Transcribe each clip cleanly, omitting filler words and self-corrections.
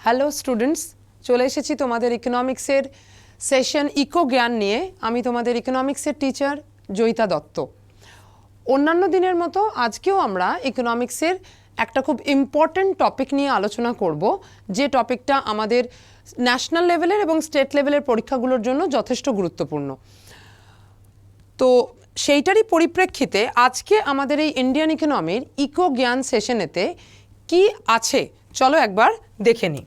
Hello students, চলে এসেছি তোমাদের ইকোনমিক্সের সেশন ইকো জ্ঞান নিয়ে। আমি তোমাদের ইকোনমিক্সের টিচার জয়িতা দত্ত। অন্যান্য দিনের মতো আজকেও আমরা ইকোনমিক্সের একটা খুব ইম্পর্ট্যান্ট টপিক নিয়ে আলোচনা করব, যে টপিকটা আমাদের ন্যাশনাল লেভেলের এবং স্টেট লেভেলের পরীক্ষাগুলোর জন্য যথেষ্ট গুরুত্বপূর্ণ। তো সেইটারই পরিপ্রেক্ষিতে আজকে আমাদের এই ইন্ডিয়ান ইকোনমির ইকো জ্ঞান সেশনেতে কি আছে চলো একবার দেখে নিই।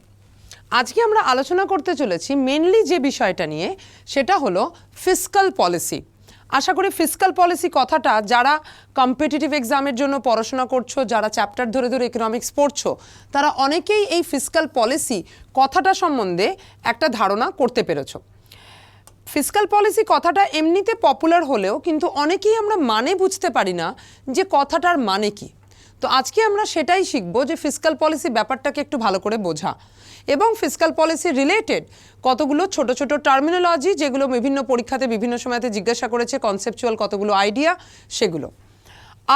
আজকে আমরা আলোচনা করতে চলেছি মেনলি যে বিষয়টা নিয়ে, সেটা হলো ফিসকাল পলিসি। আশা করি ফিসকাল পলিসি কথাটা যারা কম্পিটিটিভ এক্সামের জন্য পড়াশোনা করছো, যারা চ্যাপ্টার ধরে ধরে ইকোনমিক্স পড়ছো, তারা অনেকেই এই ফিসকাল পলিসি কথাটা সম্বন্ধে একটা ধারণা করতে পেরেছো। ফিসকাল পলিসি কথাটা এমনিতে পপুলার হলেও কিন্তু অনেকেই আমরা মানে বুঝতে পারি না যে কথাটার মানে কি। তো আজকে আমরা সেটাই শিখব যে ফিসকাল পলিসি ব্যাপারটাকে একটু ভালো করে বোঝা, এবং ফিসকাল পলিসি রিলেটেড কতগুলো ছোট ছোট টার্মিনোলজি যেগুলো বিভিন্ন পরীক্ষাতে বিভিন্ন সময়তে জিজ্ঞাসা করেছে, কনসেপচুয়াল কতগুলো আইডিয়া সেগুলো।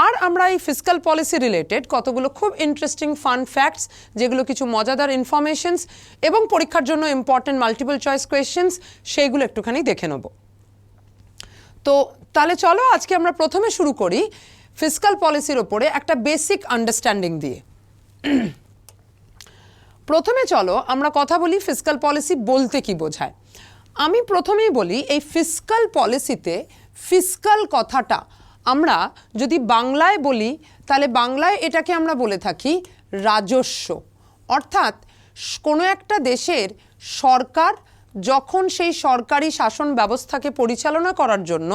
আর আমরা এই ফিসকাল পলিসি রিলেটেড কতগুলো খুব ইন্টারেস্টিং ফান ফ্যাক্টস, যেগুলো কিছু মজাদার ইনফরমেশনস এবং পরীক্ষার জন্য ইম্পর্টেন্ট মাল্টিপল চয়েস কোয়েশ্চেন্স, সেইগুলো একটুখানি দেখে নেব। তো তাহলে চলো আজকে আমরা প্রথমে শুরু করি ফিসকাল পলিসির ওপরে একটা বেসিক আন্ডারস্ট্যান্ডিং দিয়ে। প্রথমে চলো আমরা কথা বলি ফিসকাল পলিসি বলতে কি বোঝায়। আমি প্রথমেই বলি এই ফিসকাল পলিসিতে ফিসকাল কথাটা আমরা যদি বাংলায় বলি, তাহলে বাংলায় এটাকে আমরা বলে থাকি রাজস্ব। অর্থাৎ কোনো একটা দেশের সরকার যখন সেই সরকারি শাসন ব্যবস্থাকে পরিচালনা করার জন্য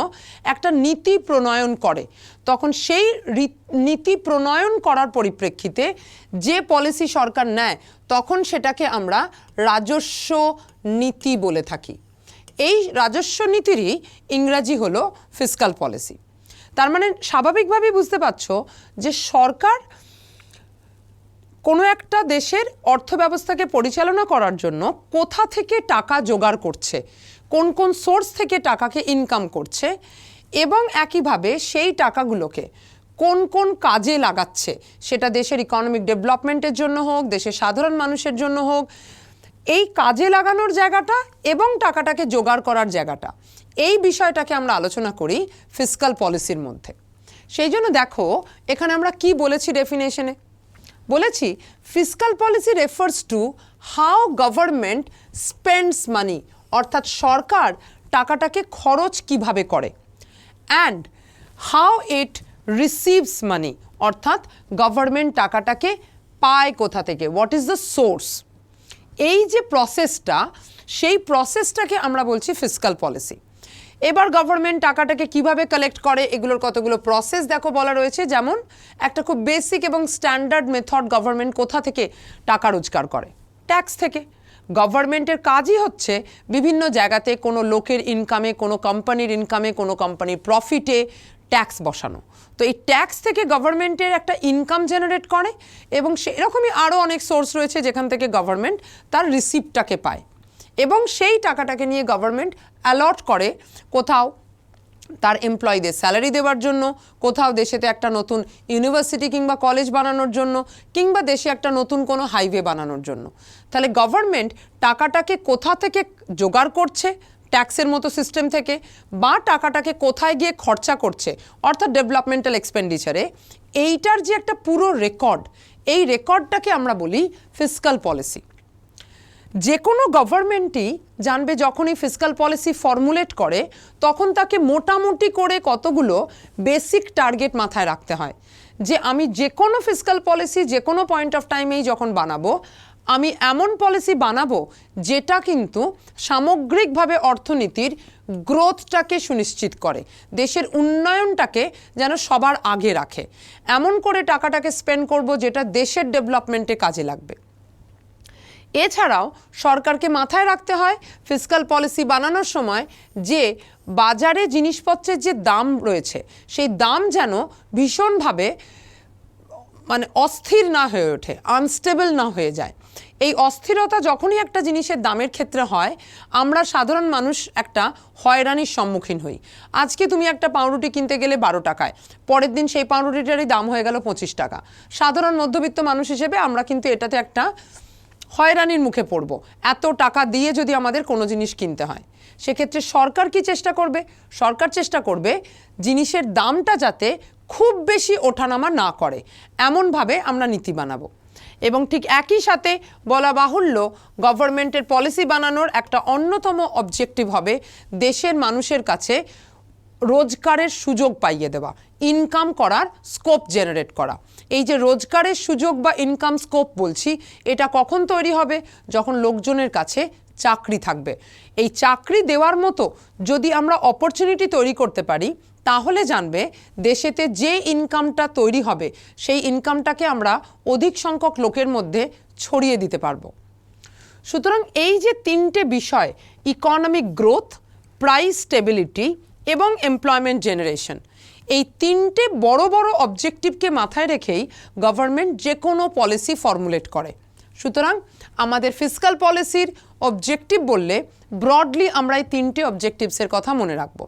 একটা নীতি প্রণয়ন করে, তখন সেই নীতি প্রণয়ন করার পরিপ্রেক্ষিতে যে পলিসি সরকার নেয়, তখন সেটাকে আমরা রাজস্ব নীতি বলে থাকি। এই রাজস্ব নীতিরই ইংরাজি হলো ফিসকাল পলিসি। তার মানে স্বাভাবিকভাবেই বুঝতে পারছো যে সরকার কোনো একটা দেশের অর্থব্যবস্থাকে পরিচালনা করার জন্য কোথা থেকে টাকা জোগাড় করছে, কোন কোন সোর্স থেকে টাকাকে ইনকাম করছে, এবং একইভাবে সেই টাকাগুলোকে কোন কোন কাজে লাগাচ্ছে, সেটা দেশের ইকোনমিক ডেভেলপমেন্টের জন্য হোক, দেশের সাধারণ মানুষের জন্য হোক, এই কাজে লাগানোর জায়গাটা এবং টাকাটাকে জোগাড় করার জায়গাটা, এই বিষয়টাকে আমরা আলোচনা করি ফিসকাল পলিসির মধ্যে। সেই জন্য দেখো এখানে আমরা কি বলেছি ডেফিনেশনে, বলেছি fiscal policy refers to how government spends money, অর্থাৎ সরকার টাকাটাকে খরচ কিভাবে করে, and how it receives money, অর্থাৎ গভর্নমেন্ট টাকাটাকে পায় কোথা থেকে, হোয়াট ইজ দ্য সোর্স। এই যে প্রসেসটা, সেই প্রসেসটাকে আমরা বলছি ফিসকাল পলিসি। এবার গভর্নমেন্ট টাকাটাকে কিভাবে কালেক্ট করে, এগুলোর কতগুলো প্রসেস দেখো বলা রয়েছে। যেমন একটা খুব বেসিক এবং স্ট্যান্ডার্ড মেথড, গভর্নমেন্ট কোথা থেকে টাকা রোজগার করে, ট্যাক্স থেকে। গভর্নমেন্টের কাজই হচ্ছে বিভিন্ন জায়গাতে কোনো লোকের ইনকামে, কোনো কোম্পানির ইনকামে, কোনো কোম্পানির প্রফিটে ট্যাক্স বসানো। তো এই ট্যাক্স থেকে গভর্নমেন্টের একটা ইনকাম জেনারেট করে, এবং সেরকমই আরও অনেক সোর্স রয়েছে যেখান থেকে গভর্নমেন্ট তার রিসিপ্টটাকে পায়, এবং সেই টাকাটাকে নিয়ে গভর্নমেন্ট অ্যালট করে কোথাও তার এমপ্লয়ীদের স্যালারি দেওয়ার জন্য, কোথাও দেশেতে একটা নতুন ইউনিভার্সিটি কিংবা কলেজ বানানোর জন্য, কিংবা দেশে একটা নতুন কোনো হাইওয়ে বানানোর জন্য। তাহলে গভর্নমেন্ট টাকাটাকে কোথা থেকে জোগাড় করছে, ট্যাক্সের মতো সিস্টেম থেকে, বা টাকাটাকে কোথায় গিয়ে খরচা করছে, অর্থাৎ ডেভেলপমেন্টাল এক্সপেন্ডিচারে, এইটার যে একটা পুরো রেকর্ড, এই রেকর্ডটাকে আমরা বলি ফিসকাল পলিসি। যে কোনো গভর্নমেন্টই জানবে যখন এই ফিসকাল পলিসি ফর্মুলেট করে, তখন তাকে মোটামুটি করে কতগুলো বেসিক টার্গেট মাথায় রাখতে হয়, যে আমি যে কোনো ফিসকাল পলিসি যে কোনো পয়েন্ট অফ টাইমেই যখন বানাবো, আমি এমন পলিসি বানাবো যেটা কিন্তু সামগ্রিকভাবে অর্থনীতির গ্রোথটাকে সুনিশ্চিত করে, দেশের উন্নয়নটাকে যেন সবার আগে রাখে। এমন করে টাকাটাকে স্পেন্ড করব যেটা দেশের ডেভেলপমেন্টে কাজে লাগবে। এছাড়াও সরকারকে মাথায় রাখতে হয় ফিসকাল পলিসি বানানোর সময় যে বাজারে জিনিসপত্রের যে দাম রয়েছে, সেই দাম যেন ভীষণভাবে মানে অস্থির না হয়ে ওঠে, আনস্টেবল না হয়ে যায়। এই অস্থিরতা যখনই একটা জিনিসের দামের ক্ষেত্রে হয়, আমরা সাধারণ মানুষ একটা হয়রানির সম্মুখীন হই। আজকে তুমি একটা পাউরুটি কিনতে গেলে 12 টাকায়, পরের দিন সেই পাউরুটিটারই দাম হয়ে গেল 25 টাকা। সাধারণ মধ্যবিত্ত মানুষ হিসেবে আমরা কিন্তু এটাতে একটা হয়রানির মুখে পড়ব এত টাকা দিয়ে যদি আমাদের কোনো জিনিস কিনতে হয়। সেক্ষেত্রে সরকার কি চেষ্টা করবে? সরকার চেষ্টা করবে জিনিসের দামটা যাতে খুব বেশি ওঠানামা না করে এমনভাবে আমরা নীতি বানাবো। এবং ঠিক একই সাথে বলা বাহুল্য, গভর্নমেন্টের পলিসি বানানোর একটা অন্যতম অবজেক্টিভ হবে দেশের মানুষের কাছে রোজগারের সুযোগ পাইয়ে দেওয়া, ইনকাম করার স্কোপ জেনারেট করা। এই যে রোজগারের সুযোগ বা ইনকাম স্কোপ বলছি, এটা কখন তৈরি হবে? যখন লোকজনের কাছে চাকরি থাকবে। এই চাকরি দেওয়ার মতো যদি আমরা অপরচুনিটি তৈরি করতে পারি, তাহলে জানবে দেশেতে যে ইনকামটা তৈরি হবে সেই ইনকামটাকে আমরা অধিক সংখ্যক লোকের মধ্যে ছড়িয়ে দিতে পারবো। সুতরাং এই যে তিনটে বিষয়, ইকোনমিক গ্রোথ, প্রাইস স্টেবিলিটি এবং এমপ্লয়মেন্ট জেনারেশন, এই তিনটে বড় বড় অবজেক্টিভকে মাথায় রেখেই গভর্নমেন্ট যে কোনো পলিসি ফর্মুলেট করে। সুতরাং আমাদের ফিসকাল পলিসির অবজেক্টিভ বললে ব্রডলি আমরা এই তিনটে অবজেক্টিভসের কথা মনে রাখবো।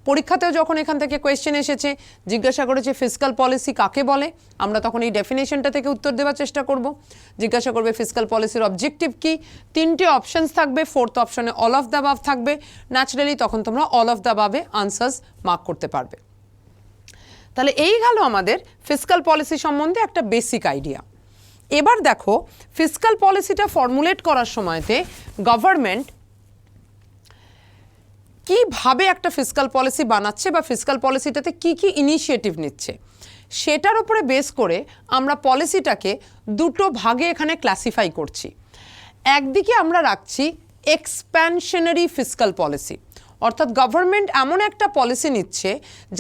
পরীক্ষাতেও যখন এখান থেকে কোয়েশ্চেন এসেছে, জিজ্ঞাসা করেছে ফিসকাল পলিসি কাকে বলে, আমরা তখন এই ডেফিনেশনটা থেকে উত্তর দেওয়ার চেষ্টা করব। জিজ্ঞাসা করবে ফিসকাল পলিসির অবজেক্টিভ কি, তিনটে অপশনস থাকবে, ফোর্থ অপশনে অল অফ দ্য অ্যাবাভ থাকবে। ন্যাচারালি তখন তোমরা অল অফ দ্য অ্যাবাভে আনসার্স মার্ক করতে পারবে। তাহলে এই গেল আমাদের ফিসকাল পলিসি সম্বন্ধে একটা বেসিক আইডিয়া। এবার দেখো ফিসকাল পলিসিটা ফর্মুলেট করার সময়তে গভর্নমেন্ট কীভাবে একটা ফিসকাল পলিসি বানাচ্ছে বা ফিসকাল পলিসিটাতে কি কি ইনিশিয়েটিভ নিচ্ছে, সেটার উপরে বেস করে আমরা পলিসিটাকে দুটো ভাগে এখানে ক্লাসিফাই করছি। একদিকে আমরা রাখছি এক্সপ্যানশনারি ফিসকাল পলিসি, অর্থাৎ গভর্নমেন্ট এমন একটা পলিসি নিচ্ছে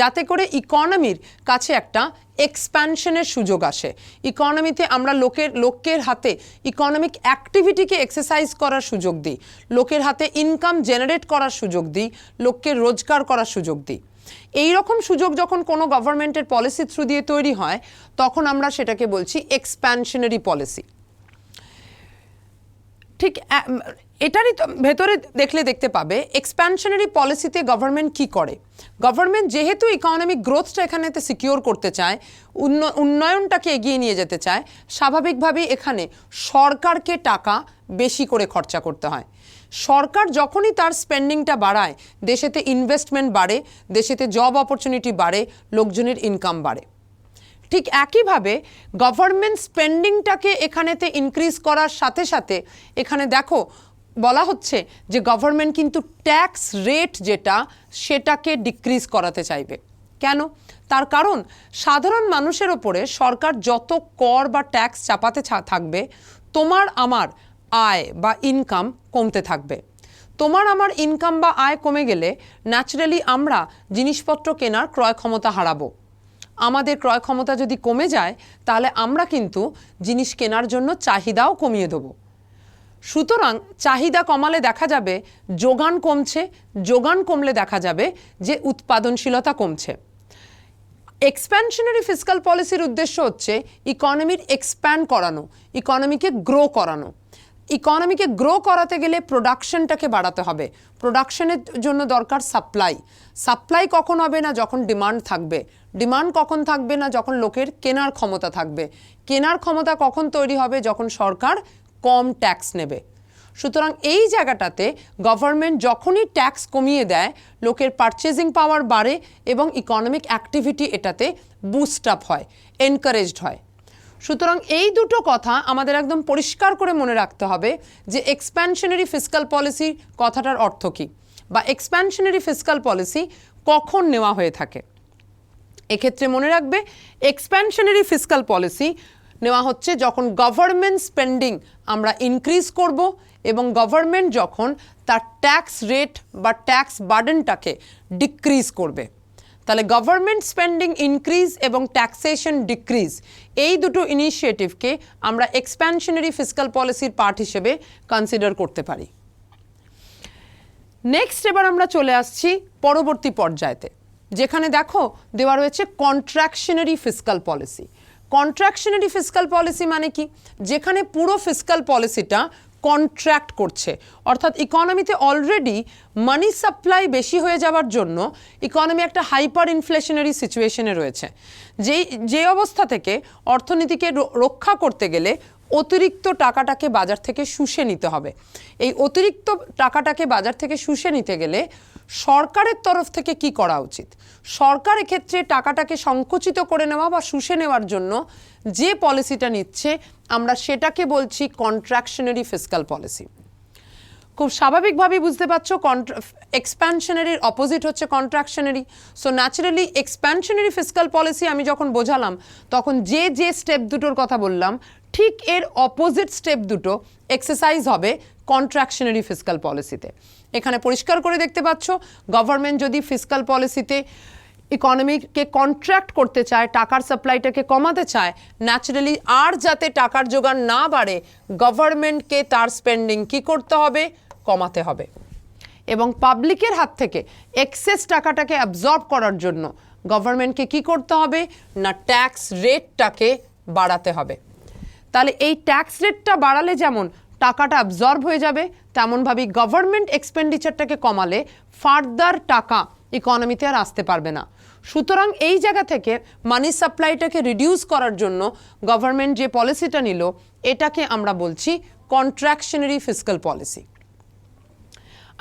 যাতে করে ইকোনমির কাছে একটা এক্সপ্যানশনের সুযোগ আসে। ইকোনমিতে আমরা লোকের হাতে ইকোনমিক অ্যাক্টিভিটিকে এক্সারসাইজ করার সুযোগ দিই, লোকের হাতে ইনকাম জেনারেট করার সুযোগ দিই, লোককে রোজগার করার সুযোগ দিই। এই রকম সুযোগ যখন কোনো গভর্নমেন্টের পলিসি থ্রু দিয়ে তৈরি হয়, তখন আমরা সেটাকে বলছি এক্সপ্যানশনারি পলিসি। ঠিক এটারই ভেতরে দেখতে পাবে এক্সপ্যানশনারি পলিসিতে গভর্নমেন্ট কি করে। গভর্নমেন্ট যেহেতু ইকোনমিক গ্রোথটা এখানেতে সিকিউর করতে চায়, উন্নয়নটাকে এগিয়ে নিয়ে যেতে চায়, স্বাভাবিকভাবেই এখানে সরকারকে টাকা বেশি করে খরচা করতে হয়। সরকার যখনই তার স্পেন্ডিংটা বাড়ায়, দেশেতে ইনভেস্টমেন্ট বাড়ে, দেশেতে জব অপরচুনিটি বাড়ে, লোকজনের ইনকাম বাড়ে। ঠিক একইভাবে গভর্নমেন্ট স্পেন্ডিংটাকে এখানেতে ইনক্রিজ করার সাথে সাথে এখানে দেখো বলা হচ্ছে যে গভর্নমেন্ট কিন্তু ট্যাক্স রেট যেটা সেটাকে ডিক্রিজ করাতে চাইবে। কেন? তার কারণ সাধারণ মানুষের ওপরে সরকার যত কর বা ট্যাক্স চাপাতে থাকবে, তোমার আমার আয় বা ইনকাম কমতে থাকবে। তোমার আমার ইনকাম বা আয় কমে গেলে ন্যাচারালি আমরা জিনিসপত্র কেনার ক্রয় ক্ষমতা হারাবো। আমাদের ক্রয় ক্ষমতা যদি কমে যায়, তাহলে আমরা কিন্তু জিনিস কেনার জন্য চাহিদাও কমিয়ে দেবো। সুতরাং চাহিদা কমালে দেখা যাবে যোগান কমছে, যোগান কমলে দেখা যাবে যে উৎপাদনশীলতা কমছে। এক্সপ্যানশনারি ফিসকাল পলিসির উদ্দেশ্য হচ্ছে ইকোনমির এক্সপ্যান্ড করানো, ইকোনমিকে গ্রো করানো। ইকোনমিকে গ্রো করাতে গেলে প্রোডাকশনটাকে বাড়াতে হবে। প্রোডাকশনের জন্য দরকার সাপ্লাই। সাপ্লাই কখন হবে না? যখন ডিমান্ড থাকবে। ডিমান্ড কখন থাকবে না? যখন লোকের কেনার ক্ষমতা থাকবে। কেনার ক্ষমতা কখন তৈরি হবে? যখন সরকার কম ট্যাক্স নেবে। সুতরাং এই জায়গাটাতে গভর্নমেন্ট যখনই ট্যাক্স কমিয়ে দেয়, লোকের পারচেজিং পাওয়ার বাড়ে এবং ইকোনমিক অ্যাক্টিভিটি এটাতে বুস্ট আপ হয়, এনকারেজড হয়। সুতরাং এই দুটো কথা আমাদের একদম পরিষ্কার করে মনে রাখতে হবে যে এক্সপ্যানশনারি ফিসকাল পলিসি কথাটার অর্থ কী, বা এক্সপ্যানশনারি ফিসকাল পলিসি কখন নেওয়া হয়ে থাকে। এক্ষেত্রে মনে রাখবে এক্সপ্যানশনারি ফিসকাল পলিসি নেওয়া হচ্ছে যখন গভর্নমেন্ট স্পেন্ডিং আমরা ইনক্রিজ করব এবং গভর্নমেন্ট যখন তার ট্যাক্স রেট বা ট্যাক্স বার্ডেনটাকে ডিক্রিজ করবে। তাহলে গভর্নমেন্ট স্পেন্ডিং ইনক্রিজ এবং ট্যাক্সেশন ডিক্রিজ, এই দুটো ইনিশিয়েটিভকে আমরা এক্সপ্যানশনারি ফিসকাল পলিসির পার্ট হিসেবে কনসিডার করতে পারি। নেক্সট এবার আমরা চলে আসছি পরবর্তী পর্যায়েতে, যেখানে দেখো দেওয়া রয়েছে contractionary fiscal policy. Contractionary fiscal policy মানে কি? যেখানে পুরো ফিসকাল পলিসিটা কন্ট্রাক্ট করছে, অর্থাৎ ইকোনমিতে অলরেডি মানি সাপ্লাই বেশি হয়ে যাওয়ার জন্য ইকোনমি একটা হাইপার ইনফ্লেশনারি সিচুয়েশনে রয়েছে। যে অবস্থা থেকে অর্থনীতিকে রক্ষা করতে গেলে অতিরিক্ত টাকাটাকে বাজার থেকে শুষে নিতে হবে। এই অতিরিক্ত টাকাটাকে বাজার থেকে শুষে নিতে গেলে সরকারের তরফ থেকে কি করা উচিত? সরকার এক্ষেত্রে টাকাটাকে সংকুচিত করে নেওয়া বা শুষে নেওয়ার জন্য যে পলিসিটা নিচ্ছে আমরা সেটাকে বলছি কন্ট্রাকশনারি ফিসকাল পলিসি। খুব স্বাভাবিকভাবেই বুঝতে পারছো এক্সপ্যানশনারির অপোজিট হচ্ছে contractionary. So naturally expansionary fiscal policy আমি যখন বোঝালাম তখন যে যে স্টেপ দুটোর কথা বললাম ঠিক এর অপোজিট স্টেপ দুটো এক্সারসাইজ হবে কন্ট্রাকশনারি ফিসকাল পলিসিতে। এখানে পরিষ্কার করে দেখতে পাচ্ছ গভর্নমেন্ট যদি ফিসকাল পলিসিতে ইকোনমিকে কন্ট্রাক্ট করতে চায়, টাকার সাপ্লাইটাকে কমাতে চায়, ন্যাচারালি আর যাতে টাকার জোগান না বাড়ে গভর্নমেন্টকে তার স্পেন্ডিং কি করতে হবে? কমাতে হবে। এবং পাবলিকের হাত থেকে এক্সেস টাকাটাকে অ্যাবজর্ব করার জন্য গভর্নমেন্টকে কি করতে হবে? না ট্যাক্স রেটটাকে বাড়াতে হবে। তাহলে এই ট্যাক্স রেটটা বাড়ালে যেমন টাকাটা অ্যাবজর্ব হয়ে যাবে, তেমনভাবেই গভর্নমেন্ট এক্সপেন্ডিচারটাকে কমালে ফার্দার টাকা ইকোনমিতে আর আসতে পারবে না। সুতরাং এই জায়গা থেকে মানি সাপ্লাইটাকে রিডিউস করার জন্য গভর্নমেন্ট যে পলিসিটা নিল এটাকে আমরা বলছি কন্ট্রাকশনারি ফিসকাল পলিসি।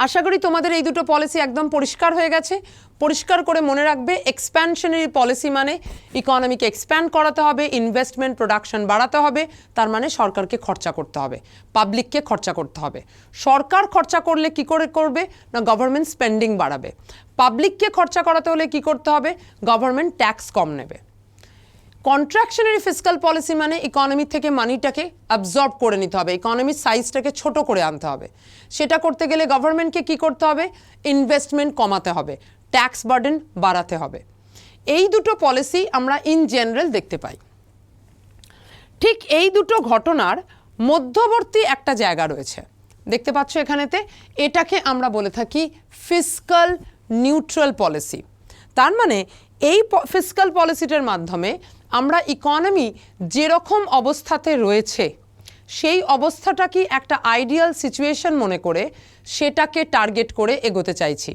আশা করি তোমাদের এই দুটো পলিসি একদম পরিষ্কার হয়ে গেছে। পরিষ্কার করে মনে রাখবে এক্সপ্যানশনারি পলিসি মানে ইকোনমিকে এক্সপ্যান্ড করাতে হবে, ইনভেস্টমেন্ট প্রোডাকশন বাড়াতে হবে, তার মানে সরকারকে খরচা করতে হবে, পাবলিককে খরচা করতে হবে। সরকার খরচা করলে কি করে করবে? না গভর্নমেন্ট স্পেন্ডিং বাড়াবে। পাবলিককে খরচা করাতে হলে কি করতে হবে? গভর্নমেন্ট ট্যাক্স কম নেবে। কন্ট্রাকশনারি ফিসকাল পলিসি মানে ইকোনমি থেকে মানিটাকে অ্যাবজর্ব করে নিতে হবে, ইকোনমির সাইজটাকে ছোট করে আনতে হবে। সেটা করতে গেলে গভর্নমেন্টকে কি করতে হবে? ইনভেস্টমেন্ট কমাতে হবে, ট্যাক্স বার্ডেন বাড়াতে হবে। এই দুটো পলিসি আমরা ইন জেনারেল দেখতে পাই। ঠিক এই দুটো ঘটনার মধ্যবর্তী একটা জায়গা রয়েছে, দেখতে পাচ্ছ এখানেতে, এটাকে আমরা বলে থাকি ফিসকাল নিউট্রাল পলিসি। তার মানে এই ফিসকাল পলিসিটার মাধ্যমে আমরা ইকোনমি যেরকম অবস্থাতে রয়েছে সেই অবস্থাটাকে একটা আইডিয়াল সিচুয়েশন মনে করে সেটাকে টার্গেট করে এগোতে চাইছি।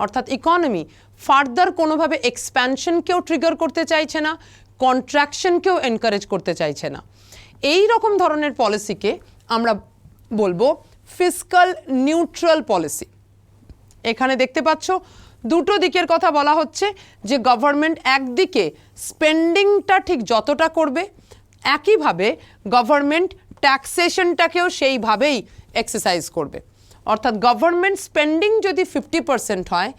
অর্থাৎ ইকোনমি ফার্দার কোনোভাবে এক্সপ্যানশনকেও ট্রিগার করতে চাইছে না, কন্ট্রাকশনকেও এনকারেজ করতে চাইছে না। এই রকম ধরনের পলিসিকে আমরা বলবো ফিসকাল নিউট্রাল পলিসি। এখানে দেখতে পাচ্ছ দুটো দিকের কথা বলা হচ্ছে যে গভর্নমেন্ট একদিকে স্পেন্ডিংটা ঠিক যতটা করবে একইভাবে গভর্নমেন্ট ট্যাক্সেশনটাকেও সেইভাবেই এক্সারসাইজ করবে। অর্থাৎ গভর্নমেন্ট স্পেন্ডিং যদি 50% হয়,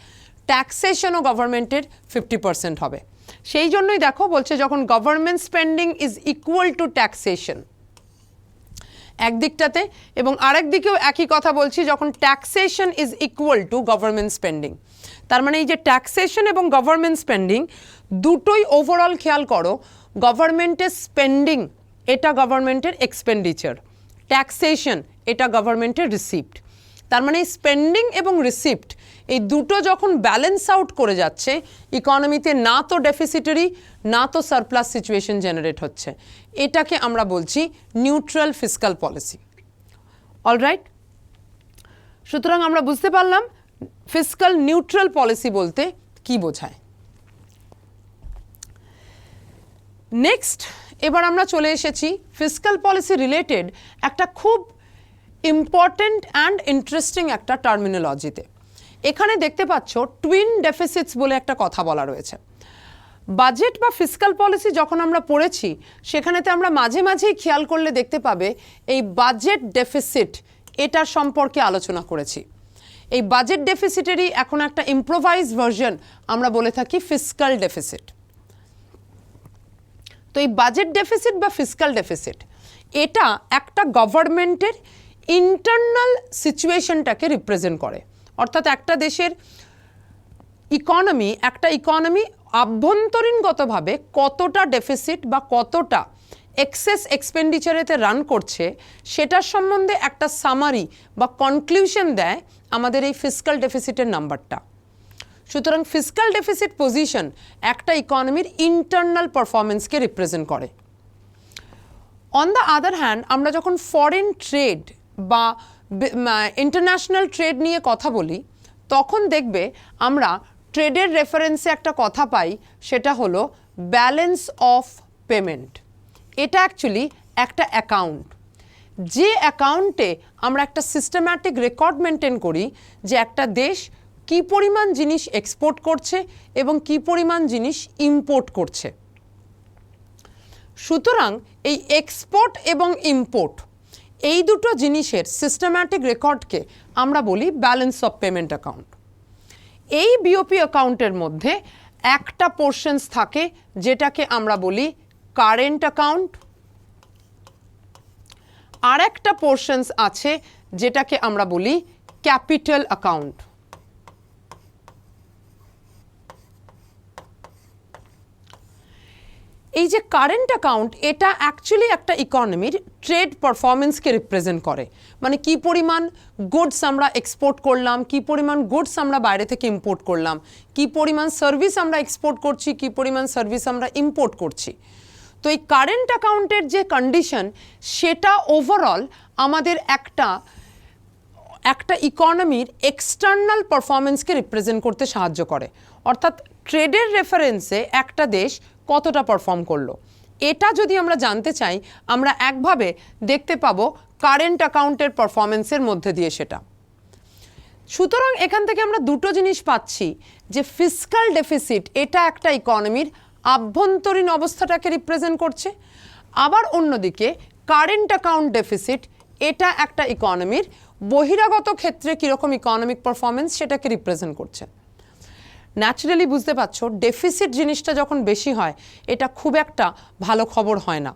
ট্যাক্সেশনও গভর্নমেন্টের 50% হবে। সেই জন্যই দেখো বলছে যখন government spending is equal to taxation একদিকটাতে, এবং আরেক দিকেও একই কথা বলছি যখন taxation is equal to government spending. তার মানে এই যে ট্যাক্সেশন এবং গভর্নমেন্ট স্পেন্ডিং দুটোই ওভারঅল খেয়াল করো, গভর্নমেন্টের স্পেন্ডিং এটা গভর্নমেন্টের এক্সপেন্ডিচার, ট্যাক্সেশন এটা গভর্নমেন্টের রিসিপ্ট। তার মানে স্পেন্ডিং এবং রিসিপ্ট এই দুটো যখন ব্যালেন্স আউট করে যাচ্ছে ইকোনমিতে না তো ডেফিসিটারি না তো সারপ্লাস সিচুয়েশন জেনারেট হচ্ছে, এটাকে আমরা বলছি নিউট্রাল ফিসকাল পলিসি। অলরাইট, সুতরাং আমরা বুঝতে পারলাম ফিসকাল নিউট্রাল পলিসি বলতে কি বোঝায়। নেক্সট এবার আমরা চলে এসেছি ফিসকাল পলিসি রিলেটেড একটা খুব ইম্পর্টেন্ট অ্যান্ড ইন্টারেস্টিং একটা টার্মিনোলজিতে। এখানে দেখতে পাচ্ছ টুইন ডেফিসিটস বলে একটা কথা বলা রয়েছে। বাজেট বা ফিসকাল পলিসি যখন আমরা পড়েছি সেখানেতে আমরা মাঝে মাঝেই খেয়াল করলে দেখতে পাবে এই বাজেট ডেফিসিট এটার সম্পর্কে আলোচনা করেছি। এই বাজেট ডেফিসিটেরই এখন একটা ইম্প্রোভাইজ ভার্সন আমরা বলে থাকি ফিসকাল ডেফিসিট। তো এই বাজেট ডেফিসিট বা ফিসকাল ডেফিসিট এটা একটা গভর্নমেন্টের ইন্টারনাল সিচুয়েশনটাকে রিপ্রেজেন্ট করে। অর্থাৎ একটা দেশের ইকোনমি আভ্যন্তরীণগতভাবে কতটা ডেফিসিট বা কতটা এক্সেস এক্সপেন্ডিচারেতে রান করছে সেটার সম্বন্ধে একটা সামারি বা কনক্লুশন দেয় আমাদের এই ফিসকাল ডেফিসিটের নাম্বারটা। সুতরাং ফিসকাল ডেফিসিট পজিশন একটা ইকোনমির ইন্টারনাল পারফরমেন্সকে রিপ্রেজেন্ট করে। অন দ্য আদার হ্যান্ড আমরা যখন ফরেন ট্রেড বা ইন্টারন্যাশনাল ট্রেড নিয়ে কথা বলি তখন দেখবে আমরা ট্রেডের রেফারেন্সে একটা কথা পাই, সেটা হলো ব্যালেন্স অফ পেমেন্ট। এটা অ্যাকচুয়ালি একটা অ্যাকাউন্ট। যে অ্যাকাউন্টে আমরা একটা সিস্টেম্যাটিক রেকর্ড মেনটেন করি যে একটা দেশ কী পরিমাণ জিনিস এক্সপোর্ট করছে এবং কী পরিমাণ জিনিস ইম্পোর্ট করছে। সুতরাং এই এক্সপোর্ট এবং ইম্পোর্ট এই দুটো জিনিসের সিস্টেম্যাটিক রেকর্ডকে আমরা বলি ব্যালেন্স অফ পেমেন্ট অ্যাকাউন্ট। এই বিওপি অ্যাকাউন্টের মধ্যে একটা পোর্শনস থাকে যেটাকে আমরা বলি কারেন্ট অ্যাকাউন্ট, আর একটা পোর্শনস আছে যেটাকে আমরা বলি ক্যাপিটাল অ্যাকাউন্ট। এই যে কারেন্ট অ্যাকাউন্ট এটা অ্যাকচুয়ালি একটা ইকোনমির ট্রেড পারফরমেন্সকে রিপ্রেজেন্ট করে, মানে কি পরিমাণ গুডস আমরা এক্সপোর্ট করলাম, কি পরিমাণ গুডস আমরা বাইরে থেকে ইম্পোর্ট করলাম, কি পরিমাণ সার্ভিস আমরা এক্সপোর্ট করছি, কি পরিমাণ সার্ভিস আমরা ইম্পোর্ট করছি। তো এই কারেন্ট অ্যাকাউন্টের যে কন্ডিশন সেটা ওভারঅল আমাদের একটা ইকোনমির এক্সটার্নাল পারফরমেন্সকে রিপ্রেজেন্ট করতে সাহায্য করে, অর্থাৎ ট্রেডের রেফারেন্সে একটা দেশ কতটা পারফর্ম করলো। এটা যদি আমরা জানতে চাই আমরা একভাবে দেখতে পাবো কারেন্ট অ্যাকাউন্টের পারফরমেন্সের মধ্যে দিয়ে সেটা। সুতরাং এখান থেকে আমরা দুটো জিনিস পাচ্ছি যে ফিসকাল ডেফিসিট এটা একটা ইকোনমির আভ্যন্তরীণ অবস্থাটাকে রিপ্রেজেন্ট করছে, আবার অন্যদিকে কারেন্ট অ্যাকাউন্ট ডেফিসিট এটা একটা ইকোনমির বহিরাগত ক্ষেত্রে কীরকম ইকোনমিক পারফরমেন্স সেটাকে রিপ্রেজেন্ট করছে। ন্যাচারালি বুঝতে পারছো ডেফিসিট জিনিসটা যখন বেশি হয় এটা খুব একটা ভালো খবর হয় না।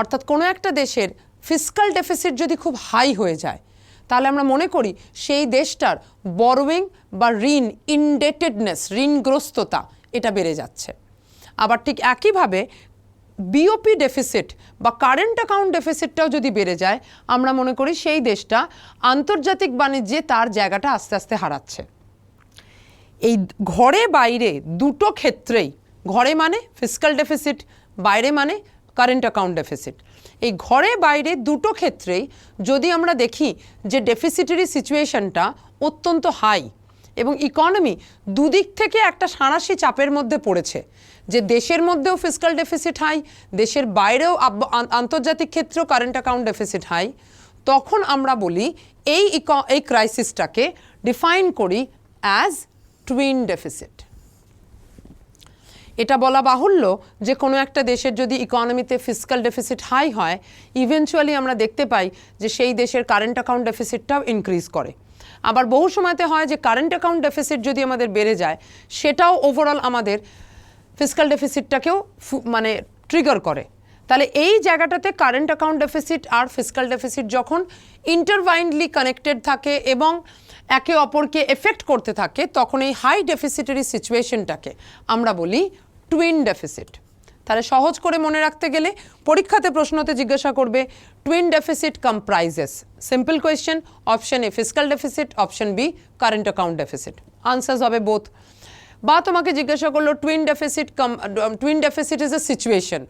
অর্থাৎ কোনো একটা দেশের ফিসকাল ডেফিসিট যদি খুব হাই হয়ে যায় তাহলে আমরা মনে করি সেই দেশটার বরোয়িং বা ঋণ ইনডেটেডনেস, ঋণগ্রস্ততা এটা বেড়ে যাচ্ছে। আবার ঠিক একইভাবে বিওপি ডেফিসিট বা কারেন্ট অ্যাকাউন্ট ডেফিসিটটাও যদি বেড়ে যায় আমরা মনে করি সেই দেশটা আন্তর্জাতিক বাণিজ্যে তার জায়গাটা আস্তে আস্তে হারাচ্ছে। এই ঘরে বাইরে দুটো ক্ষেত্রেই, ঘরে মানে ফিসকাল ডেফিসিট, বাইরে মানে কারেন্ট অ্যাকাউন্ট ডেফিসিট, এই ঘরে বাইরে দুটো ক্ষেত্রেই যদি আমরা দেখি যে ডেফিসিটারি সিচুয়েশনটা অত্যন্ত হাই এবং ইকোনমি দুদিক থেকে একটা সাঁড়াশি চাপের মধ্যে পড়েছে, যে দেশের মধ্যেও ফিসকাল ডেফিসিট হাই, দেশের বাইরেও আন্তর্জাতিক ক্ষেত্রেও কারেন্ট অ্যাকাউন্ট ডেফিসিট হাই, তখন আমরা বলি এই ক্রাইসিসটাকে ডিফাইন করি অ্যাজ টুইন ডেফিসিট। এটা বলা বাহুল্য যে কোনো একটা দেশের যদি ইকোনমিতে ফিসকাল ডেফিসিট হাই হয় ইভেনচুয়ালি আমরা দেখতে পাই যে সেই দেশের কারেন্ট অ্যাকাউন্ট ডেফিসিটটাও ইনক্রিজ করে। আবার বহু সময়তে হয় যে কারেন্ট অ্যাকাউন্ট ডেফিসিট যদি আমাদের বেড়ে যায় সেটাও ওভারঅল আমাদের ফিসকাল ডেফিসিটটাকেও মানে ট্রিগার করে। তাহলে এই জায়গাটাতে কারেন্ট অ্যাকাউন্ট ডেফিসিট আর ফিসকাল ডেফিসিট যখন ইন্টারভাইন্ডলি কানেক্টেড থাকে এবং একে অপরকে এফেক্ট করতে থাকে তখন এই হাই ডেফিসিটারি সিচুয়েশনটাকে আমরা বলি টুইন ডেফিসিট। তাহলে সহজ করে মনে রাখতে গেলে পরীক্ষাতে প্রশ্নতে জিজ্ঞাসা করবে twin deficit comprises, simple question, option A fiscal deficit, option B current account deficit, answers হবে বোথ। বা তোমাকে জিজ্ঞাসা করলো twin deficit is a situation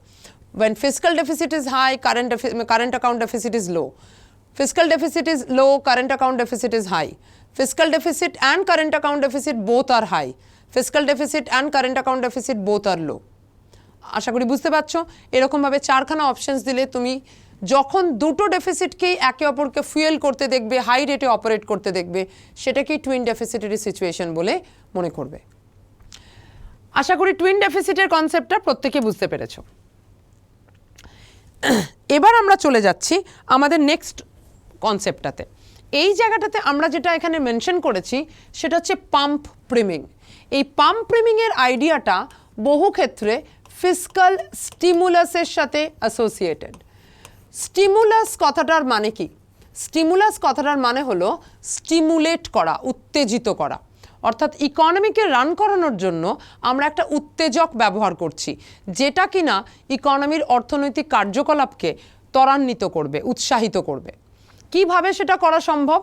when fiscal deficit is high, current account deficit is low. Fiscal deficit is low, current account deficit is high. Fiscal deficit and current account deficit both are high. Fiscal deficit and current account deficit both are low. আশা করি বুঝতে পারছো। এরকমভাবে চারখানা options দিলে তুমি যখন দুটো ডেফিসিটকেই একে অপরকে ফুয়েল করতে দেখবে, হাই রেটে অপারেট করতে দেখবে, সেটাকেই টুইন ডেফিসিটারি সিচুয়েশন বলে মনে করবে। আশা করি টুইন ডেফিসিটের কনসেপ্টটা প্রত্যেকে বুঝতে পেরেছো। এবার আমরা চলে যাচ্ছি আমাদের নেক্সট কনসেপ্টটাতে। এই জায়গাটাতে আমরা যেটা এখানে মেনশন করেছি সেটা হচ্ছে পাম্প প্রিমিং। এই পাম্প প্রিমিংয়ের আইডিয়াটা বহু ক্ষেত্রে ফিসকাল স্টিমুলাসের সাথে অ্যাসোসিয়েটেড। স্টিমুলাস কথাটার মানে কি? স্টিমুলাস কথাটার মানে হলো স্টিমুলেট করা, উত্তেজিত করা। অর্থাৎ ইকোনমিকে রান করানোর জন্য আমরা একটা উত্তেজক ব্যবহার করছি যেটা কিনা ইকোনমির অর্থনৈতিক কার্যকলাপকে ত্বরান্বিত করবে, উৎসাহিত করবে। কিভাবে সেটা করা সম্ভব?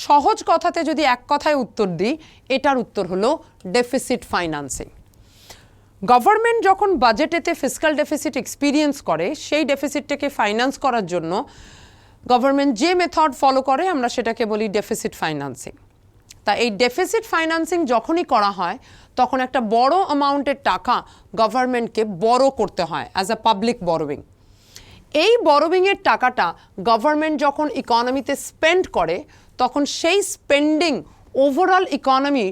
সহজ কথাতে যদি এক কথায় উত্তর দিই, এটার উত্তর হলো ডেফিসিট ফাইন্যান্সিং। গভর্নমেন্ট যখন বাজেটেতে ফিসকাল ডেফিসিট এক্সপিরিয়েন্স করে সেই ডেফিসিটটাকে ফাইন্যান্স করার জন্য গভর্নমেন্ট যে মেথড ফলো করে আমরা সেটাকে বলি ডেফিসিট ফাইন্যান্সিং। তা এই ডেফিসিট ফাইন্যান্সিং যখনই করা হয় তখন একটা বড় অ্যামাউন্টের টাকা গভর্নমেন্টকে বড় করতে হয় অ্যাজ আ পাবলিক বরোয়িং। এই বরোইংয়ের টাকাটা গভর্নমেন্ট যখন ইকোনমিতে স্পেন্ড করে তখন সেই স্পেন্ডিং ওভারঅল ইকোনমি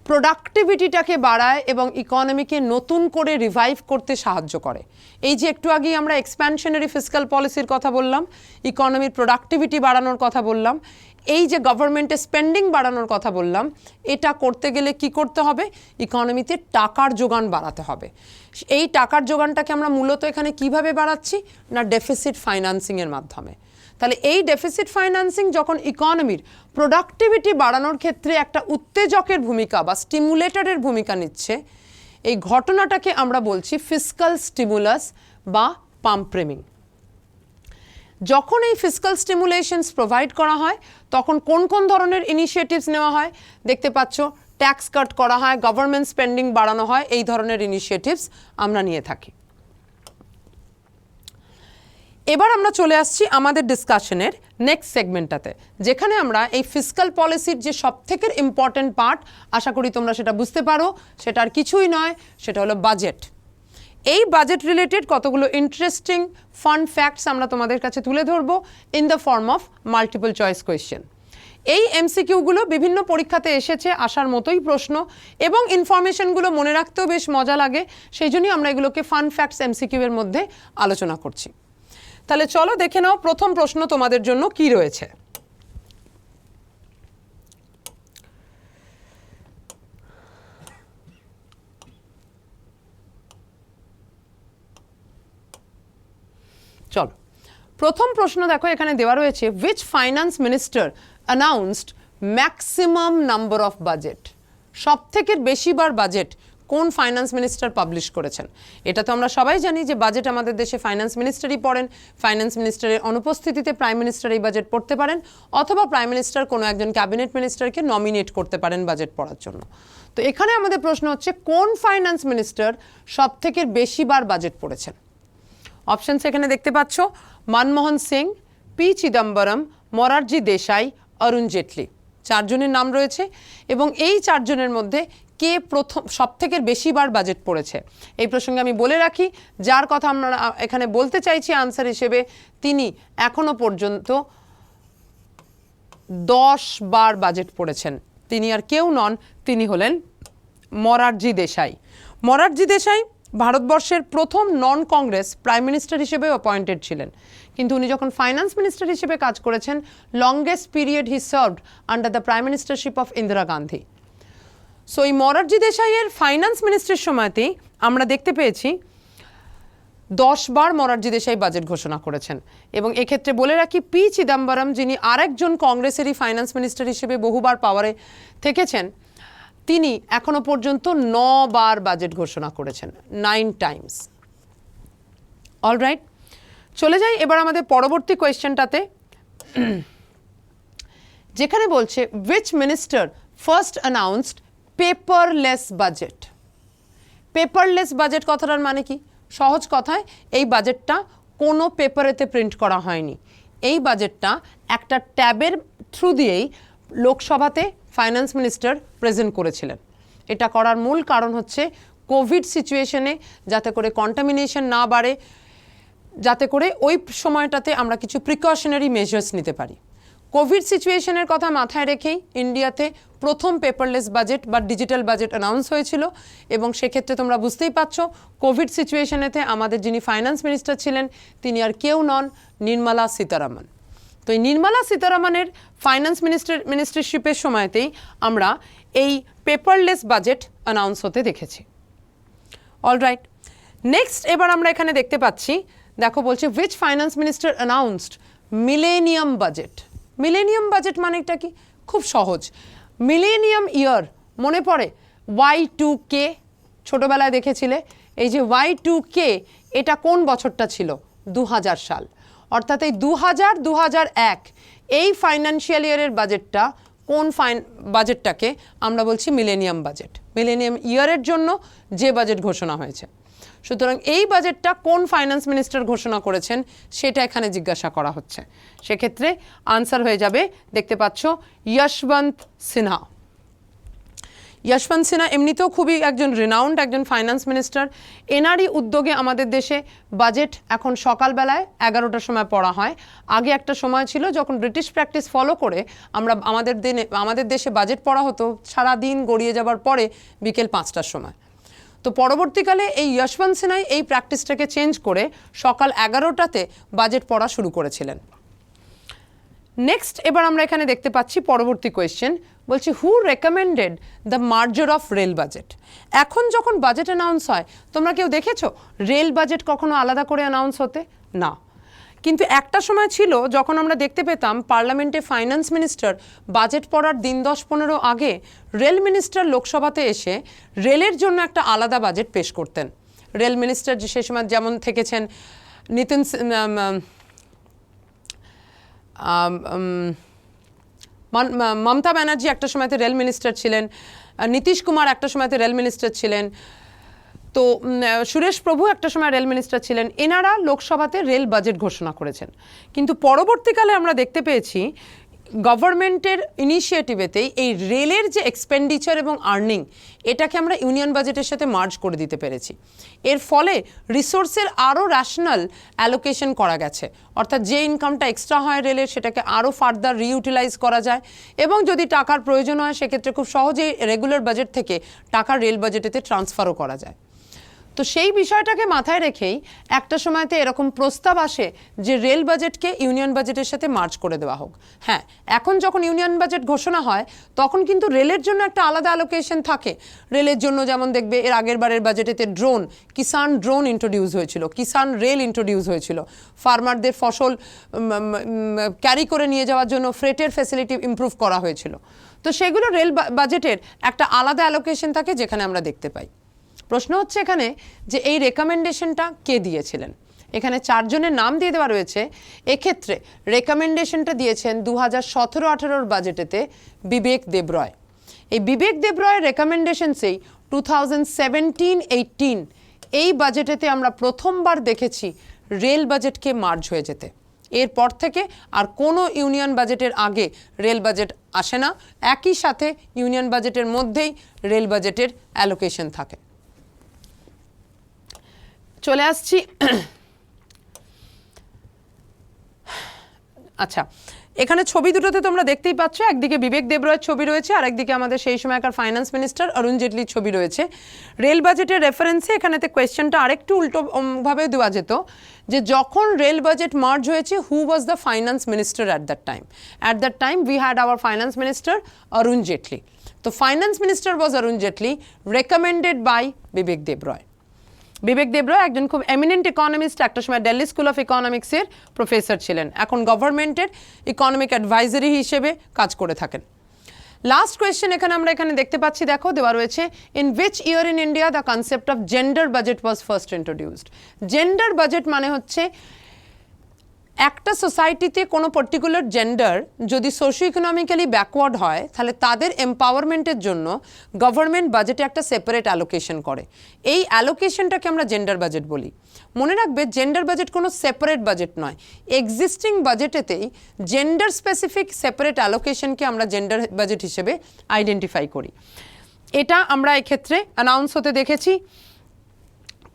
প্রোডাক্টিভিটিটাকে বাড়ায় এবং ইকোনমিকে নতুন করে রিভাইভ করতে সাহায্য করে। এই যে একটু আগেই আমরা এক্সপ্যানশনারি ফিসক্যাল পলিসির কথা বললাম, ইকোনমির প্রোডাক্টিভিটি বাড়ানোর কথা বললাম, এই যে গভর্নমেন্টের স্পেন্ডিং বাড়ানোর কথা বললাম, এটা করতে গেলে কি করতে হবে? ইকোনমিতে টাকার যোগান বাড়াতে হবে। এই টাকার যোগানটাকে আমরা মূলত এখানে কিভাবে বাড়াচ্ছি? না, ডেফিসিট ফাইন্যান্সিংয়ের মাধ্যমে। তাহলে এই ডেফিসিট ফাইন্যান্সিং যখন ইকোনমির প্রোডাক্টিভিটি বাড়ানোর ক্ষেত্রে একটা উত্তেজকের ভূমিকা বা স্টিমুলেটরের ভূমিকা নিচ্ছে, এই ঘটনাটাকে আমরা বলছি ফিসক্যাল স্টিমুলাস বা পাম্প-প্রিমিং। যখন এই ফিসক্যাল স্টিমুলেশনস প্রোভাইড করা হয় তখন কোন কোন ধরনের ইনিশিয়েটিভস নেওয়া হয়? দেখতে পাচ্ছ, ট্যাক্স কাট করা হয়, গভর্নমেন্ট স্পেন্ডিং বাড়ানো হয়, এই ধরনের ইনিশিয়েটিভস আমরা নিয়ে থাকি। এবার আমরা চলে আসছি আমাদের ডিসকাশনের নেক্সট সেগমেন্টটাতে, যেখানে আমরা এই ফিসক্যাল পলিসির যে সবথেকে ইম্পর্টেন্ট পার্ট, আশা করি তোমরা সেটা বুঝতে পারো, সেটা আর কিছুই নয়, সেটা হলো বাজেট। এই বাজেট রিলেটেড কতগুলো ইন্টারেস্টিং ফান ফ্যাক্টস আমরা তোমাদের কাছে তুলে ধরবো in the form of multiple choice question. এই এমসিকিউগুলো বিভিন্ন পরীক্ষাতে এসেছে, আসার মতোই প্রশ্ন, এবং ইনফরমেশনগুলো মনে রাখতেও বেশ মজা লাগে, সেই জন্যই আমরা এগুলোকে ফান ফ্যাক্টস এমসিকিউ এর মধ্যে আলোচনা করছি। তাহলে চলো দেখে নাও প্রথম প্রশ্ন তোমাদের জন্য কি রয়েছে। চলো প্রথম প্রশ্ন দেখো, এখানে দেওয়া রয়েছে which finance minister announced maximum number of budget? সবথেকে বেশিবার বাজেট কোন ফাইন্যান্স মিনিস্টার পাবলিশ করেছেন? এটা তো আমরা সবাই জানি যে বাজেট আমাদের দেশে ফাইন্যান্স মিনিস্টারই পড়েন। ফাইন্যান্স মিনিস্টারের অনুপস্থিতিতে প্রাইম মিনিস্টার এই বাজেট পড়তে পারেন, অথবা প্রাইম মিনিস্টার কোনো একজন ক্যাবিনেট মিনিস্টারকে নমিনেট করতে পারেন বাজেট পড়ার জন্য। তো এখানে আমাদের প্রশ্ন হচ্ছে কোন ফাইন্যান্স মিনিস্টার সবথেকে বেশিবার বাজেট পড়েছেন? অপশনস এখানে দেখতে পাচ্ছ, মনমোহন সিং, পি চিদম্বরম, মোরারজি দেশাই, অরুণ জেটলি। চারজনের নাম রয়েছে এবং এই চারজনের মধ্যে কে প্রথম সবথেকে বেশিবার বাজেট পড়েছে? এই প্রসঙ্গে আমি বলে রাখি, যার কথা আমরা এখানে বলতে চাইছি আনসার হিসেবে, তিনি এখনো পর্যন্ত 10 বার বাজেট পড়েছেন। তিনি আর কেউ নন, তিনি হলেন মোরারজি দেশাই। মোরারজি দেশাই ভারতবর্ষের প্রথম নন কংগ্রেস প্রাইম মিনিস্টার হিসেবে অ্যাপয়েন্টেড ছিলেন, কিন্তু উনি যখন ফাইন্যান্স মিনিস্টার হিসেবে কাজ করেছেন, longest period he served under the prime ministership of Indira Gandhi. So এই মোরারজি দেশাইয়ের ফাইন্যান্স মিনিস্ট্রির সময়তেই আমরা দেখতে পেয়েছি 10 বার মোরারজি দেশাই বাজেট ঘোষণা করেছেন। এবং এক্ষেত্রে বলে রাখি, পি চিদম্বরম, যিনি আরেকজন কংগ্রেসেরই ফাইন্যান্স মিনিস্টার হিসেবে বহুবার পাওয়ারে থেকেছেন, তিনি এখনো পর্যন্ত 9 বার বাজেট ঘোষণা করেছেন, 9 টাইমস। অলরাইট, চলে যাই এবার আমাদের পরবর্তী কোয়েশ্চেনটাতে, যেখানে বলছে which minister first announced paperless budget? Paperless budget কথাটার মানে কি? সহজ কথায়, এই বাজেটটা কোনো পেপারেতে প্রিন্ট করা হয়নি। এই বাজেটটা একটা ট্যাবের থ্রু দিয়েই লোকসভাতে ফাইন্যান্স মিনিস্টার প্রেজেন্ট করেছিলেন। এটা করার মূল কারণ হচ্ছে কোভিড সিচুয়েশনে যাতে করে কন্টামিনেশন না বাড়ে, যাতে করে ওই সময়টাতে আমরা কিছু প্রিকশনারি মেজার্স নিতে পারি। কোভিড সিচুয়েশনের কথা মাথায় রেখেই ইন্ডিয়াতে প্রথম পেপারলেস বাজেট বা ডিজিটাল বাজেট অ্যানাউন্স হয়েছিল, এবং সেক্ষেত্রে তোমরা বুঝতেই পারছ কোভিড সিচুয়েশনেতে আমাদের যিনি ফাইন্যান্স মিনিস্টার ছিলেন তিনি আর কেউ নন, নির্মলা সীতারামন। তো এই নির্মলা সীতারামনের ফাইন্যান্স মিনিস্টারশিপের সময়তেই আমরা এই পেপারলেস বাজেট অ্যানাউন্স হতে দেখেছি। অলরাইট, নেক্সট এবার আমরা এখানে দেখতে পাচ্ছি, দেখো বলছে which finance minister announced millennium budget? Millennium budget মানেটা কি? খুব সহজ, মিলেনিয়াম ইয়ার মনে পড়ে, Y2K ছোটবেলায় দেখেছিলে। এই যে Y2K, এটা কোন বছরটা ছিল? 2000 সাল। অর্থাৎ এই 2000-2001 এই ফাইন্যান্সিয়াল ইয়ারের বাজেটটা কোন বাজেটটাকে আমরা বলছি মিলেনিয়াম বাজেট। মিলেনিয়াম ইয়ারের জন্য যে বাজেট ঘোষণা হয়েছে, সুতরাং এই বাজেটটা কোন ফাইন্যান্স মিনিস্টার ঘোষণা করেছেন সেটা এখানে জিজ্ঞাসা করা হচ্ছে। সেক্ষেত্রে আনসার হয়ে যাবে, দেখতে পাচ্ছ, যশবন্ত সিনহা। যশবন্ত সিনহা এমনিতেও খুবই একজন রিনাউন্ড একজন ফাইন্যান্স মিনিস্টার। এনারই উদ্যোগে আমাদের দেশে বাজেট এখন সকালবেলায় 11টার সময় পড়া হয়। আগে একটা সময় ছিল যখন ব্রিটিশ প্র্যাকটিস ফলো করে আমরা আমাদের দেশে বাজেট পড়া হতো সারা দিন গড়িয়ে যাবার পরে বিকেল 5টার সময়। তো পরবর্তীকালে এই যশবন্ত সিনহাই এই প্র্যাকটিসটাকে চেঞ্জ করে সকাল 11টাতে বাজেট পড়া শুরু করেছিলেন। নেক্সট এবার আমরা এখানে দেখতে পাচ্ছি পরবর্তী কোয়েশ্চেন, বলছি who recommended the merger of rail budget. এখন যখন বাজেট অ্যানাউন্স হয় তোমরা কেউ দেখেছো রেল বাজেট কখনো আলাদা করে অ্যানাউন্স হতে? না। কিন্তু একটা সময় ছিল যখন আমরা দেখতে পেতাম পার্লামেন্টে ফাইন্যান্স মিনিস্টার বাজেট পড়ার দিন 10-15 আগে রেল মিনিস্টার লোকসভাতে এসে রেলের জন্য একটা আলাদা বাজেট পেশ করতেন। রেল মিনিস্টার সে সময় যেমন থেকেছেন মমতা ব্যানার্জি একটা সময়তে রেল মিনিস্টার ছিলেন, নীতিশ কুমার একটা সময়তে রেল মিনিস্টার ছিলেন, তো সুরেশ প্রভু একটা সময় রেল মিনিস্টার ছিলেন। এনারা লোকসভাতে রেল বাজেট ঘোষণা করেছেন। কিন্তু পরবর্তীকালে আমরা দেখতে পেয়েছি গভর্নমেন্টের ইনিশিয়েটিভেতেই এই রেলের যে এক্সপেন্ডিচার এবং আর্নিং এটাকে আমরা ইউনিয়ন বাজেটের সাথে মার্জ করে দিতে পেরেছি। এর ফলে রিসোর্সের আরও র্যাশনাল অ্যালোকেশন করা গেছে, অর্থাৎ যে ইনকামটা এক্সট্রা হয় রেলের সেটাকে আরও ফার্দার রিইউটিলাইজ করা যায় এবং যদি টাকার প্রয়োজন হয় সেক্ষেত্রে খুব সহজেই রেগুলার বাজেট থেকে টাকা রেল বাজেটেতে ট্রান্সফারও করা যায়। তো সেই বিষয়টাকে মাথায় রেখেই একটা সময়তে এরকম প্রস্তাব আসে যে রেল বাজেটকে ইউনিয়ন বাজেটের সাথে মার্জ করে দেওয়া হোক। হ্যাঁ, এখন যখন ইউনিয়ন বাজেট ঘোষণা হয় তখন কিন্তু রেলের জন্য একটা আলাদা অ্যালোকেশন থাকে। রেলের জন্য যেমন দেখবে এর আগের বারের বাজেটেতে কিষাণ ড্রোন ইন্ট্রোডিউস হয়েছিল, কিষাণ রেল ইন্ট্রোডিউস হয়েছিল, ফার্মারদের ফসল ক্যারি করে নিয়ে যাওয়ার জন্য ফ্রেটের ফ্যাসিলিটি ইমপ্রুভ করা হয়েছিল। তো সেগুলো রেল বাজেটের একটা আলাদা অ্যালোকেশন থাকে যেখানে আমরা দেখতে পাই। প্রশ্ন হচ্ছে এখানে যে এই রেকমেন্ডেশনটা কে দিয়েছিলেন? এখানে 4 জনের নাম দিয়ে দেওয়া রয়েছে। এক্ষেত্রে রেকমেন্ডেশনটা দিয়েছেন 2017-18 বাজেটেতে বিবেক দেবরয়। এই বিবেক দেবরয়ের রেকমেন্ডেশনসেই 2017-18 এই বাজেটেতে আমরা প্রথমবার দেখেছি রেল বাজেটকে মার্জ হয়ে যেতে। এরপর থেকে আর কোনো ইউনিয়ন বাজেটের আগে রেল বাজেট আসে না, একই সাথে ইউনিয়ন বাজেটের মধ্যেই রেল বাজেটের অ্যালোকেশন থাকে। চলে আসছি আচ্ছা, এখানে ছবি দুটোতে তোমরা দেখতেই পাচ্ছ, একদিকে বিবেক দেবরয়ের ছবি রয়েছে আর একদিকে আমাদের সেই সময়কার ফাইন্যান্স মিনিস্টার অরুণ জেটলির ছবি রয়েছে। রেল বাজেটের রেফারেন্সে এখানেতে কোয়েশ্চেনটা আরেকটু উল্টোভাবে দেওয়া যেত যে যখন রেল বাজেট মার্জ হয়েছে who was the finance minister at that time we had our finance minister Arun Jaitley. তো finance minister was Arun Jaitley, recommended by Bibek Debroy. Bibek Debroy একজন খুব এমিনেন্ট ইকোনমিস্ট, একটা সময় দিল্লি স্কুল অফ ইকোনমিক্সের প্রফেসর ছিলেন, এখন গভর্নমেন্টের ইকোনমিক অ্যাডভাইজারি হিসেবে কাজ করে থাকেন। লাস্ট কোয়েশ্চেন এখানে দেখতে পাচ্ছি, দেখো দেওয়া রয়েছে in which year in India the concept of gender budget was first introduced. Gender budget মানে হচ্ছে একটা সোসাইটিতে কোনো পার্টিকুলার জেন্ডার যদি সোশিও ইকোনমিক্যালি ব্যাকওয়ার্ড হয় তাহলে তাদের এম্পাওয়ারমেন্টের জন্য গভর্নমেন্ট বাজেটে একটা সেপারেট অ্যালোকেশন করে। এই অ্যালোকেশনটাকে আমরা জেন্ডার বাজেট বলি। মনে রাখবে জেন্ডার বাজেট কোনো সেপারেট বাজেট নয়, এক্সিস্টিং বাজেটেতেই জেন্ডার স্পেসিফিক সেপারেট অ্যালোকেশনকে আমরা জেন্ডার বাজেট হিসেবে আইডেন্টিফাই করি। এটা আমরা এক্ষেত্রে অ্যানাউন্স হতে দেখেছি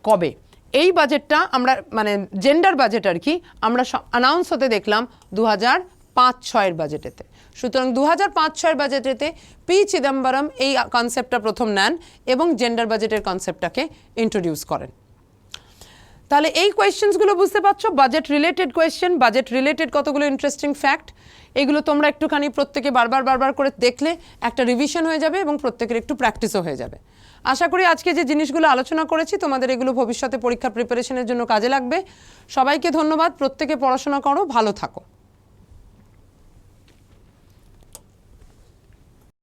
কবে? এই বাজেটটা আমরা মানে জেন্ডার বাজেট আর কি আমরা অ্যানাউন্স হতে দেখলাম 2005-06 বাজেটেতে। সুতরাং 2005-06 বাজেটেতে পি চিদম্বরম এই কনসেপ্টটা প্রথম নেন এবং জেন্ডার বাজেটের কনসেপ্টটাকে ইন্ট্রোডিউস করেন। তাহলে এই কোয়েশ্চেন্সগুলো বুঝতে পারছো, budget related question, budget related কতগুলো ইন্টারেস্টিং ফ্যাক্ট, এগুলো তোমরা একটুখানি প্রত্যেকে বারবার করে দেখলে একটা রিভিশন হয়ে যাবে এবং প্রত্যেকের একটু প্র্যাকটিসও হয়ে যাবে। আশা করি আজকে যে জিনিসগুলো আলোচনা করেছি তোমাদের এগুলো ভবিষ্যতে পরীক্ষা প্রিপারেশনের জন্য কাজে লাগবে। সবাইকে ধন্যবাদ, প্রত্যেকে পড়াশোনা করো, ভালো থাকো।